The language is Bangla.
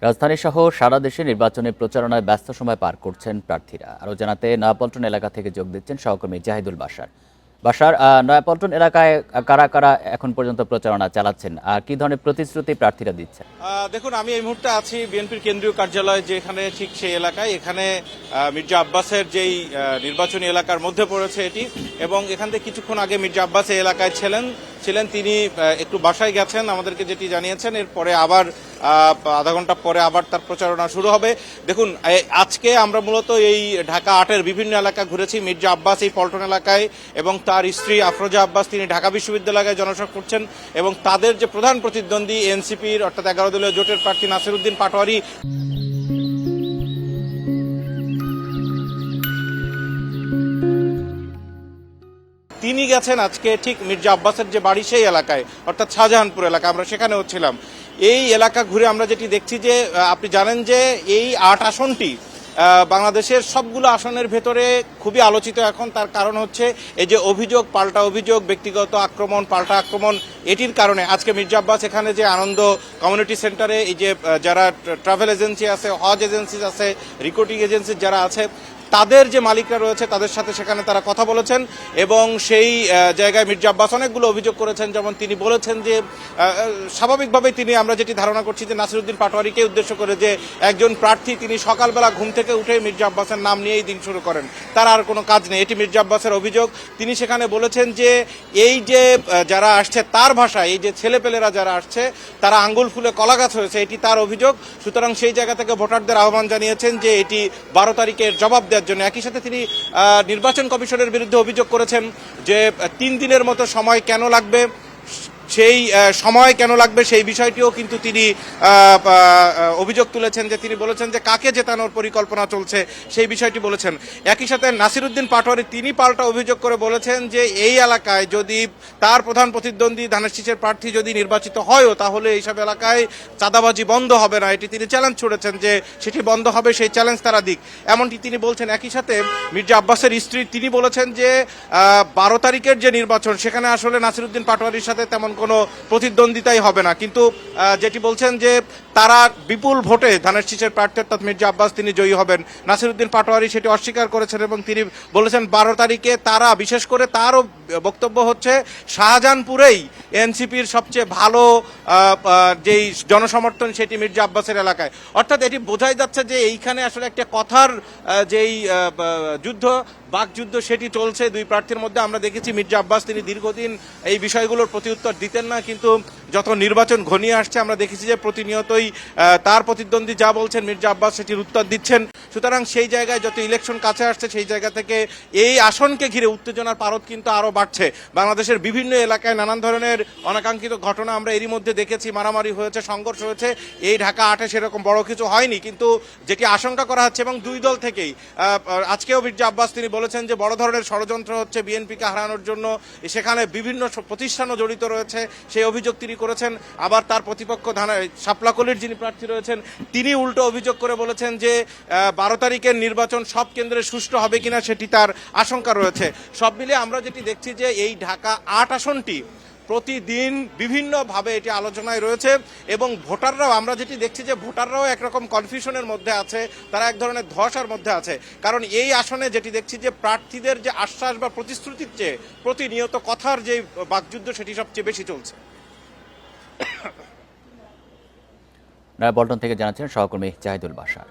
রাজধানী সহ সারা দেশে নির্বাচনে প্রচারণায় ব্যস্ত সময় পার করছেন প্রার্থীরা। আরও জানাতে নয়াপল্টন এলাকা থেকে যোগ দিচ্ছেন সহকর্মী জাহিদুল বাশার। নয়াপল্টন এলাকায় কারা কারা এখন পর্যন্ত প্রচারণা চালাচ্ছেন আর কি ধরনের প্রতিশ্রুতি প্রার্থীরা দিচ্ছেন? দেখুন, আমি এই মুহূর্তে আছি বিএনপির কেন্দ্রীয় কার্যালয়, যেখানে ঠিক সেই এলাকায়। এখানে মির্জা আব্বাসের যেই নির্বাচনী এলাকার মধ্যে পড়েছে এটি, এবং এখান থেকে কিছুক্ষণ আগে মির্জা আব্বাস এই এলাকায় ছিলেন। তিনি একটু বাসায় গেছেন, আমাদেরকে যেটি জানিয়েছেন। এরপরে আবার আধা ঘন্টা পরে আবার তার প্রচারণা শুরু হবে। দেখুন, আজকে আমরা মূলত এই ঢাকা ৮-এর বিভিন্ন এলাকা ঘুরেছি। মির্জা আব্বাস এই পল্টন এলাকায় এবং তার স্ত্রী আফরোজা আব্বাস তিনি ঢাকা বিশ্ববিদ্যালয়ে জনসভা করছেন, এবং তাদের যে প্রধান প্রতিদ্বন্দ্বী এনসিপির অর্থাৎ 11 দলীয় জোটের প্রার্থী নাসিরউদ্দিন পাটোয়ারি, তিনি গেছেন আজকে ঠিক মির্জা আব্বাসের যে বাড়ি সেই এলাকায়, অর্থাৎ শাহজাহানপুর এলাকা। আমরা সেখানেও ছিলাম। এই এলাকা ঘুরে আমরা যেটি দেখছি যে আপনি জানেন যে এই ৮ আসনটি বাংলাদেশের সবগুলো আসনের ভেতরে খুবই আলোচিত এখন। তার কারণ হচ্ছে এই যে অভিযোগ, পাল্টা অভিযোগ, ব্যক্তিগত আক্রমণ, পাল্টা আক্রমণ, এটির কারণে আজকে মির্জা আব্বাস এখানে যে আনন্দ কমিউনিটি সেন্টারে এই যে যারা ট্রাভেল এজেন্সি আছে, হজ এজেন্সি আছে, রিক্রুটিং এজেন্সি যারা আছে, তাদের যে মালিকরা রয়েছে তাদের সাথে সেখানে তারা কথা বলেছেন, এবং সেই জায়গায় মির্জা আব্বাস অনেকগুলো অভিযোগ করেছেন। যেমন তিনি বলেছেন যে স্বাভাবিকভাবেই তিনি, আমরা যেটি ধারণা করছি যে নাসিরউদ্দিন পাটোয়ারিকে উদ্দেশ্য করে, যে একজন প্রার্থী তিনি সকালবেলা ঘুম থেকে উঠে মির্জা আব্বাসের নাম নিয়েই দিন শুরু করেন, তার আর কোনো কাজ নেই। এটি মির্জা আব্বাসের অভিযোগ। তিনি সেখানে বলেছেন যে এই যে যারা আসছে, তার ভাষায় এই যে ছেলেপেলেরা যারা আসছে তারা আঙ্গুল ফুলে কলা গাছ হয়েছে, এটি তার অভিযোগ। সুতরাং সেই জায়গা থেকে ভোটারদের আহ্বান জানিয়েছেন যে এটি 12 তারিখের জবাব দেওয়ার জন্য। একই সাথে তিনি নির্বাচন কমিশনের বিরুদ্ধে অভিযোগ করেছেন যে 3 দিনের মতো সময় কেন লাগবে, সেই বিষয়টিও কিন্তু তিনি অভিযোগ তুলেছেন। যে তিনি বলেছেন যে কাকে জেতানোর পরিকল্পনা চলছে সেই বিষয়টি বলেছেন। একই সাথে নাসিরউদ্দিন পাটোয়ারি তিনি পাল্টা অভিযোগ করে বলেছেন যে এই এলাকায় যদি তার প্রধান প্রতিদ্বন্দ্বী ধানের শীষের প্রার্থী যদি নির্বাচিত হয়ও, তাহলে এইসব এলাকায় চাঁদাবাজি বন্ধ হবে না। এটি তিনি চ্যালেঞ্জ ছুড়েছেন যে সেটি বন্ধ হবে, সেই চ্যালেঞ্জ তারা দিক, এমনটি তিনি বলছেন। একই সাথে মির্জা আব্বাসের স্ত্রী তিনি বলেছেন যে 12 তারিখের যে নির্বাচন, সেখানে আসলে নাসিরউদ্দিন পাটোয়ারির সাথে তেমন কোনো প্রতিদ্বন্দ্বিতাই হবে না, কিন্তু যেটি বলছেন যে তারা বিপুল ভোটে ধানের শীষের প্রার্থী অর্থাৎ মির্জা আব্বাস তিনি জয়ী হবেন। নাসিরউদ্দিন পাটোয়ারি সেটি অস্বীকার করেছেন, এবং তিনি বলেছেন 12 তারিখে তারা, বিশেষ করে তারও বক্তব্য হচ্ছে শাহজাহানপুরেই এনসিপির সবচেয়ে ভালো যেই জনসমর্থন সেটি মির্জা আব্বাসের এলাকায়। অর্থাৎ এটি বোঝাই যাচ্ছে যে এইখানে আসলে একটা কথার যেই যুদ্ধ, বাকযুদ্ধ, সেটি চলছে দুই প্রার্থীর মধ্যে। আমরা দেখেছি মির্জা আব্বাস তিনি দীর্ঘদিন এই বিষয়গুলোর প্রতি উত্তর দিতেন না, কিন্তু যত নির্বাচন ঘনিয়ে আসছে আমরা দেখেছি যে প্রতিনিয়তই তার প্রতিদ্বন্দ্বী যা বলছেন মির্জা আব্বাস সেটির উত্তর দিচ্ছেন। সুতরাং সেই জায়গায় যত ইলেকশন কাছে আসছে, সেই জায়গা থেকে এই আসনকে ঘিরে উত্তেজনার পারদ কিন্তু আরও বাড়ছে। বাংলাদেশের বিভিন্ন এলাকায় নানান ধরনের অনাকাঙ্ক্ষিত ঘটনা আমরা এরই মধ্যে দেখেছি। মারামারি হয়েছে, সংঘর্ষ হয়েছে। এই ঢাকা 8-এ সেরকম বড় কিছু হয়নি, কিন্তু যেটি আশঙ্কা করা হচ্ছে, এবং দুই দল থেকেই আজকেও মির্জা আব্বাস তিনি বলেছেন যে বড় ধরনের ষড়যন্ত্র হচ্ছে বিএনপিকে হারানোর জন্য, সেখানে বিভিন্ন প্রতিষ্ঠানও জড়িত রয়েছে, সেই অভিযোগ তিনি করেছেন। আবার তার প্রতিপক্ষ শাপলাকলির যিনি প্রার্থী রয়েছেন, তিনি উল্টো অভিযোগ করে বলেছেন যে 12 তারিখের নির্বাচন সব কেন্দ্রে সুষ্ঠু হবে কিনা সেটি তার আশঙ্কা রয়েছে। সব মিলিয়ে আমরা যেটি দেখছি যে এই ঢাকা 8 আসনটি প্রতিদিন বিভিন্নভাবে এটি আলোচনায় রয়েছে, এবং ভোটাররাও, আমরা যেটি দেখছি যে ভোটাররাও একরকম কনফিউশনের মধ্যে আছে, তারা এক ধরনের ধসার মধ্যে আছে। কারণ এই আসনে যেটি দেখছি যে প্রার্থীদের যে আশ্বাস বা প্রতিশ্রুতির চেয়ে প্রতিনিয়ত কথার যে বাকযুদ্ধ সেটি সবচেয়ে বেশি চলছে। নয়াপল্টন থেকে জানাচ্ছেন সহকর্মী জাহিদুল বাশার।